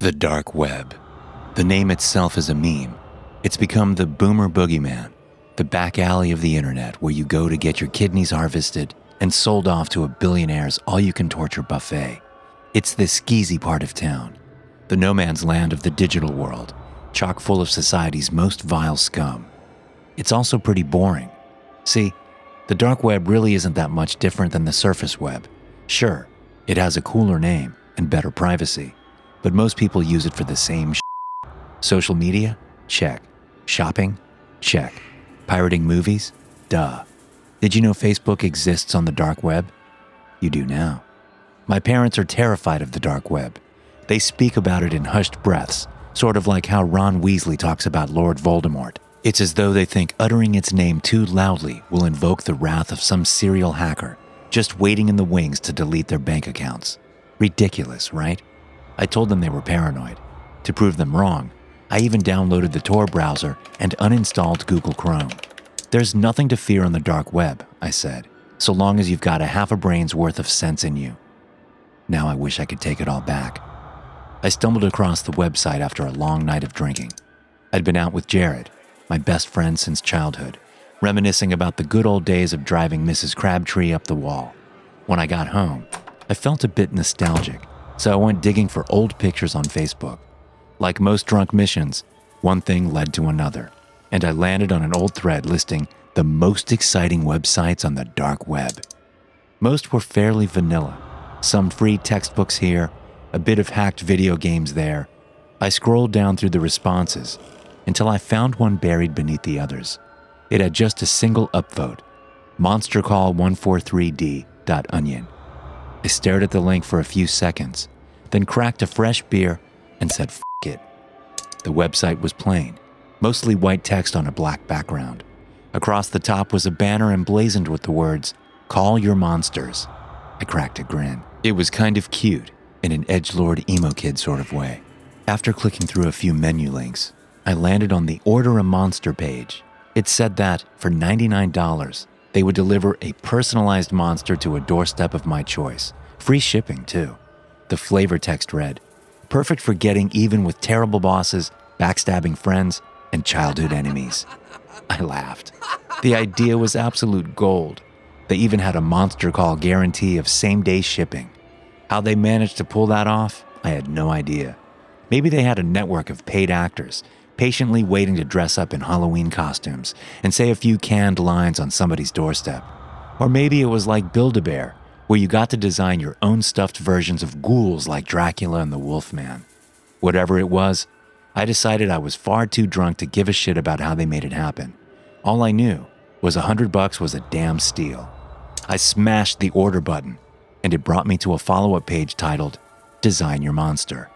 The dark web. The name itself is a meme. It's become the boomer boogeyman, the back alley of the internet where you go to get your kidneys harvested and sold off to a billionaire's all-you-can-torture buffet. It's the skeezy part of town, the no man's land of the digital world, chock full of society's most vile scum. It's also pretty boring. See, the dark web really isn't that much different than the surface web. Sure, it has a cooler name and better privacy, but most people use it for the same shit. Social media? Check. Shopping? Check. Pirating movies? Duh. Did you know Facebook exists on the dark web? You do now. My parents are terrified of the dark web. They speak about it in hushed breaths, sort of like how Ron Weasley talks about Lord Voldemort. It's as though they think uttering its name too loudly will invoke the wrath of some serial hacker, just waiting in the wings to delete their bank accounts. Ridiculous, right? I told them they were paranoid. To prove them wrong, I even downloaded the Tor browser and uninstalled Google Chrome. There's nothing to fear on the dark web, I said, so long as you've got a half a brain's worth of sense in you. Now I wish I could take it all back. I stumbled across the website after a long night of drinking. I'd been out with Jared, my best friend since childhood, reminiscing about the good old days of driving Mrs. Crabtree up the wall. When I got home, I felt a bit nostalgic, so I went digging for old pictures on Facebook. Like most drunk missions, one thing led to another, and I landed on an old thread listing the most exciting websites on the dark web. Most were fairly vanilla, some free textbooks here, a bit of hacked video games there. I scrolled down through the responses until I found one buried beneath the others. It had just a single upvote, monstercall143d.onion. I stared at the link for a few seconds, then cracked a fresh beer and said, F it. The website was plain, mostly white text on a black background. Across the top was a banner emblazoned with the words, "Call your monsters." I cracked a grin. It was kind of cute, in an edgelord emo kid sort of way. After clicking through a few menu links, I landed on the Order a Monster page. It said that, for $99, they would deliver a personalized monster to a doorstep of my choice. Free shipping, too. The flavor text read, "Perfect for getting even with terrible bosses, backstabbing friends, and childhood enemies." I laughed. The idea was absolute gold. They even had a monster call guarantee of same-day shipping. How they managed to pull that off, I had no idea. Maybe they had a network of paid actors, patiently waiting to dress up in Halloween costumes and say a few canned lines on somebody's doorstep. Or maybe it was like Build-A-Bear, where you got to design your own stuffed versions of ghouls like Dracula and the Wolfman. Whatever it was, I decided I was far too drunk to give a shit about how they made it happen. All I knew was $100 was a damn steal. I smashed the order button, and it brought me to a follow-up page titled, "Design Your Monster."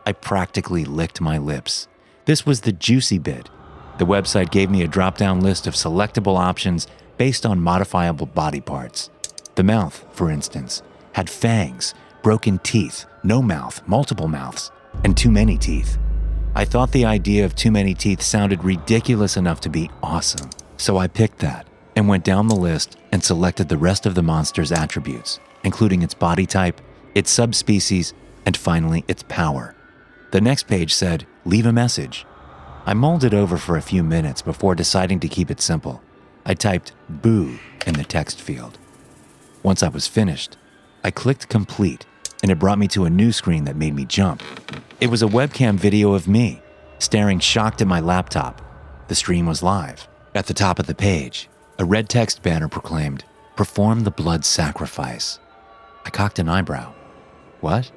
I practically licked my lips. This was the juicy bit. The website gave me a drop-down list of selectable options based on modifiable body parts. The mouth, for instance, had fangs, broken teeth, no mouth, multiple mouths, and too many teeth. I thought the idea of too many teeth sounded ridiculous enough to be awesome, so I picked that and went down the list and selected the rest of the monster's attributes, including its body type, its subspecies, and finally its power. The next page said, "Leave a message." I mulled it over for a few minutes before deciding to keep it simple. I typed "boo" in the text field. Once I was finished, I clicked complete, and it brought me to a new screen that made me jump. It was a webcam video of me, staring shocked at my laptop. The stream was live. At the top of the page, a red text banner proclaimed, "Perform the blood sacrifice." I cocked an eyebrow. What?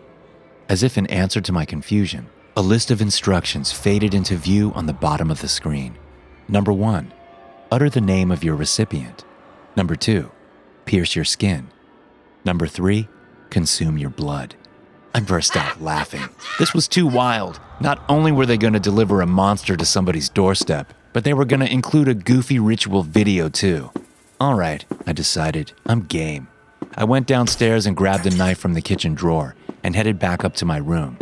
As if in answer to my confusion, a list of instructions faded into view on the bottom of the screen. Number 1, utter the name of your recipient. Number 2, pierce your skin. Number 3, consume your blood. I burst out laughing. This was too wild. Not only were they going to deliver a monster to somebody's doorstep, but they were going to include a goofy ritual video too. All right, I decided, I'm game. I went downstairs and grabbed a knife from the kitchen drawer and headed back up to my room.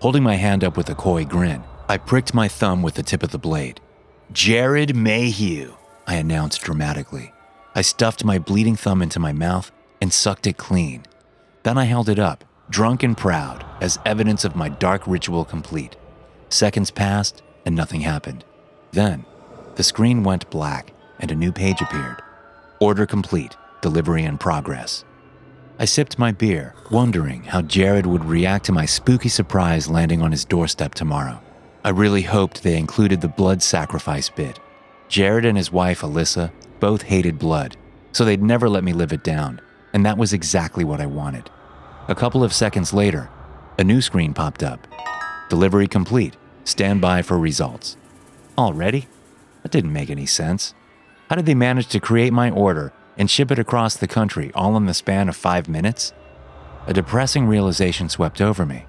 Holding my hand up with a coy grin, I pricked my thumb with the tip of the blade. "Jared Mayhew," I announced dramatically. I stuffed my bleeding thumb into my mouth and sucked it clean. Then I held it up, drunk and proud, as evidence of my dark ritual complete. Seconds passed and nothing happened. Then, the screen went black and a new page appeared. Order complete, delivery in progress. I sipped my beer, wondering how Jared would react to my spooky surprise landing on his doorstep tomorrow. I really hoped they included the blood sacrifice bit. Jared and his wife, Alyssa, both hated blood, so they'd never let me live it down, and that was exactly what I wanted. A couple of seconds later, a new screen popped up. Delivery complete. Stand by for results. Already? That didn't make any sense. How did they manage to create my order and ship it across the country all in the span of 5 minutes? A depressing realization swept over me.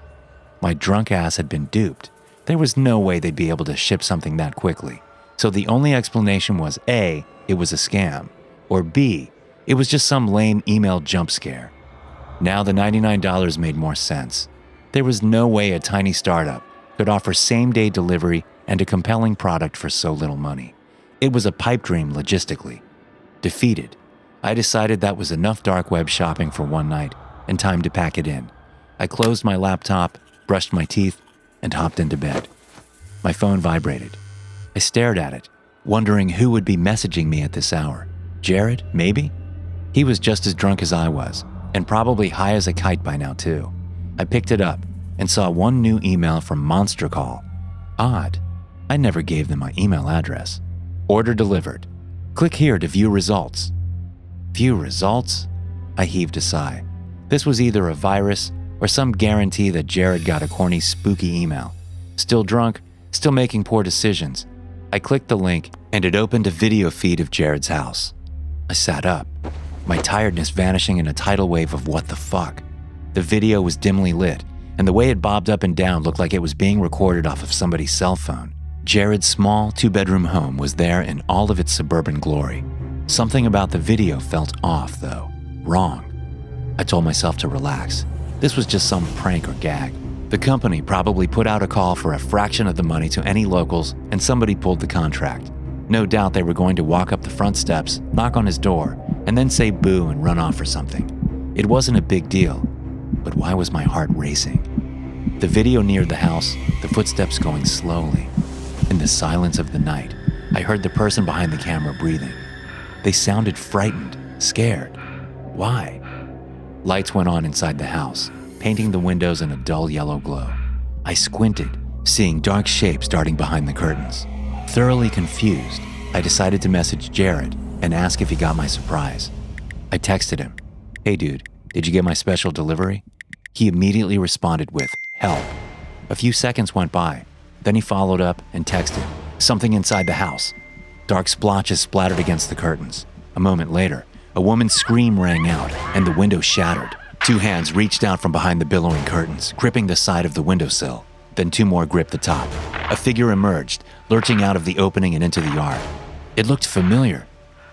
My drunk ass had been duped. There was no way they'd be able to ship something that quickly. So the only explanation was A, it was a scam, or B, it was just some lame email jump scare. Now the $99 made more sense. There was no way a tiny startup could offer same-day delivery and a compelling product for so little money. It was a pipe dream logistically. Defeated, I decided that was enough dark web shopping for one night and time to pack it in. I closed my laptop, brushed my teeth, and hopped into bed. My phone vibrated. I stared at it, wondering who would be messaging me at this hour. Jared, maybe? He was just as drunk as I was, and probably high as a kite by now too. I picked it up and saw one new email from Monster Call. Odd. I never gave them my email address. Order delivered. Click here to view results. View results? I heaved a sigh. This was either a virus or some guarantee that Jared got a corny, spooky email. Still drunk, still making poor decisions. I clicked the link and it opened a video feed of Jared's house. I sat up, my tiredness vanishing in a tidal wave of what the fuck. The video was dimly lit, and the way it bobbed up and down looked like it was being recorded off of somebody's cell phone. Jared's small 2-bedroom home was there in all of its suburban glory. Something about the video felt off, though. Wrong. I told myself to relax. This was just some prank or gag. The company probably put out a call for a fraction of the money to any locals, and somebody pulled the contract. No doubt they were going to walk up the front steps, knock on his door, and then say boo and run off or something. It wasn't a big deal, but why was my heart racing? The video neared the house, the footsteps going slowly. In the silence of the night, I heard the person behind the camera breathing. They sounded frightened, scared. Why? Lights went on inside the house, painting the windows in a dull yellow glow. I squinted, seeing dark shapes darting behind the curtains. Thoroughly confused, I decided to message Jared and ask if he got my surprise. I texted him, "Hey dude, did you get my special delivery?" He immediately responded with, "Help." A few seconds went by. Then he followed up and texted, "Something inside the house." Dark splotches splattered against the curtains. A moment later, a woman's scream rang out and the window shattered. 2 hands reached out from behind the billowing curtains, gripping the side of the windowsill. Then 2 more gripped the top. A figure emerged, lurching out of the opening and into the yard. It looked familiar.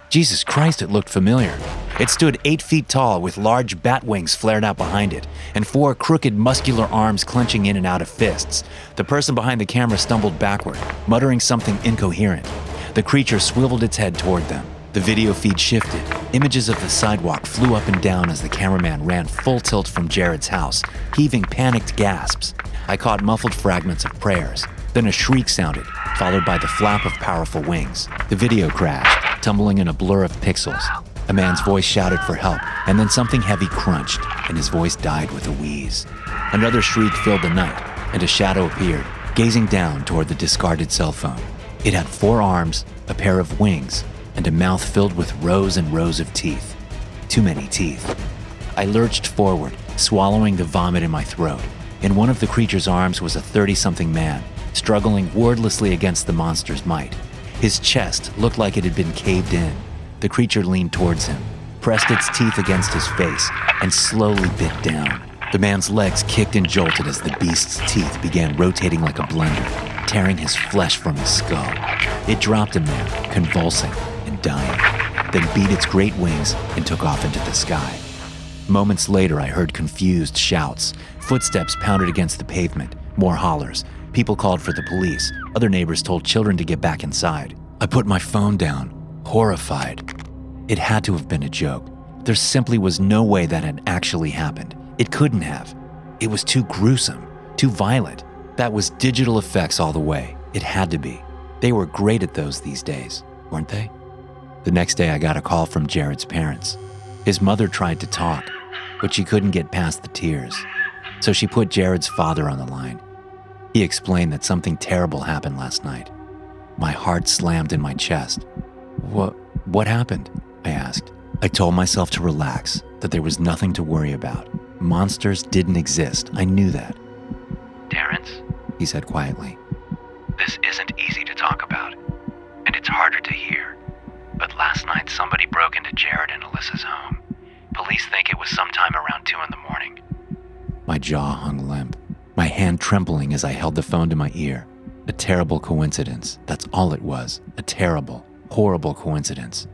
Jesus Christ, it looked familiar. It stood 8 feet tall with large bat wings flared out behind it and 4 crooked muscular arms clenching in and out of fists. The person behind the camera stumbled backward, muttering something incoherent. The creature swiveled its head toward them. The video feed shifted. Images of the sidewalk flew up and down as the cameraman ran full tilt from Jared's house, heaving panicked gasps. I caught muffled fragments of prayers. Then a shriek sounded, followed by the flap of powerful wings. The video crashed, tumbling in a blur of pixels. A man's voice shouted for help, and then something heavy crunched, and his voice died with a wheeze. Another shriek filled the night, and a shadow appeared, gazing down toward the discarded cell phone. It had 4 arms, a pair of wings, and a mouth filled with rows and rows of teeth. Too many teeth. I lurched forward, swallowing the vomit in my throat. In one of the creature's arms was a 30-something man, struggling wordlessly against the monster's might. His chest looked like it had been caved in. The creature leaned towards him, pressed its teeth against his face, and slowly bit down. The man's legs kicked and jolted as the beast's teeth began rotating like a blender, tearing his flesh from his skull. It dropped him there, convulsing and dying, then beat its great wings and took off into the sky. Moments later, I heard confused shouts. Footsteps pounded against the pavement, more hollers. People called for the police. Other neighbors told children to get back inside. I put my phone down, horrified. It had to have been a joke. There simply was no way that had actually happened. It couldn't have. It was too gruesome, too violent. That was digital effects all the way. It had to be. They were great at those these days, weren't they? The next day I got a call from Jared's parents. His mother tried to talk, but she couldn't get past the tears. So she put Jared's father on the line. He explained that something terrible happened last night. My heart slammed in my chest. What happened? I asked. I told myself to relax, that there was nothing to worry about. Monsters didn't exist. I knew that. Terrence, he said quietly. this isn't easy to talk about, and it's harder to hear. But last night somebody broke into Jared and Alyssa's home. Police think it was sometime around 2 a.m. My jaw hung limp, my hand trembling as I held the phone to my ear. A terrible coincidence. That's all it was. A terrible, horrible coincidence.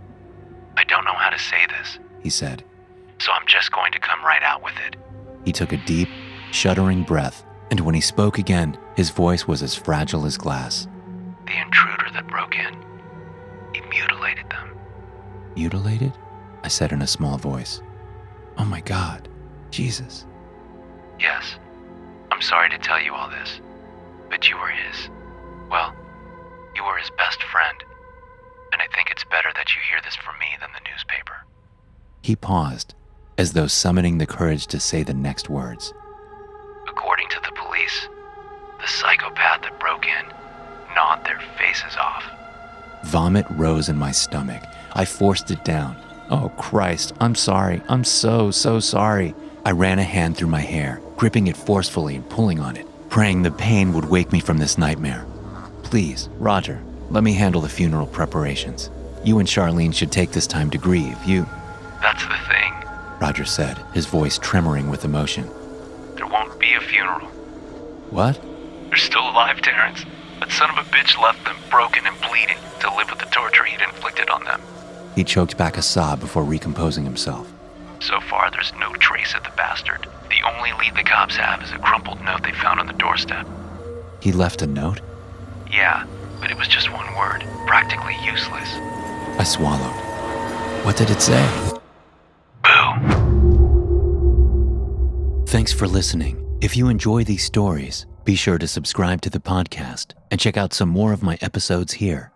I don't know how to say this, he said. So I'm just going to come right out with it. He took a deep, shuddering breath, and when he spoke again, his voice was as fragile as glass. The intruder that broke in, he mutilated them. Mutilated? I said in a small voice. Oh my God, Jesus. Yes, I'm sorry to tell you all this, but you were you were his best friend, and I think it's better that you hear this from me than the newspaper. He paused, as though summoning the courage to say the next words. According to the police, the psychopath that broke in gnawed their faces off. Vomit rose in my stomach. I forced it down. Oh, Christ, I'm sorry. I'm so sorry. I ran a hand through my hair, gripping it forcefully and pulling on it, praying the pain would wake me from this nightmare. Please, Roger, let me handle the funeral preparations. You and Charlene should take this time to grieve. That's the thing, Roger said, his voice tremoring with emotion. There won't be a funeral. What? They're still alive, Terrence. That son of a bitch left them broken and bleeding to live with the torture he'd inflicted on them. He choked back a sob before recomposing himself. So far, there's no trace of the bastard. The only lead the cops have is a crumpled note they found on the doorstep. He left a note? Yeah, but it was just one word, practically useless. I swallowed. What did it say? Boo. Thanks for listening. If you enjoy these stories, be sure to subscribe to the podcast and check out some more of my episodes here.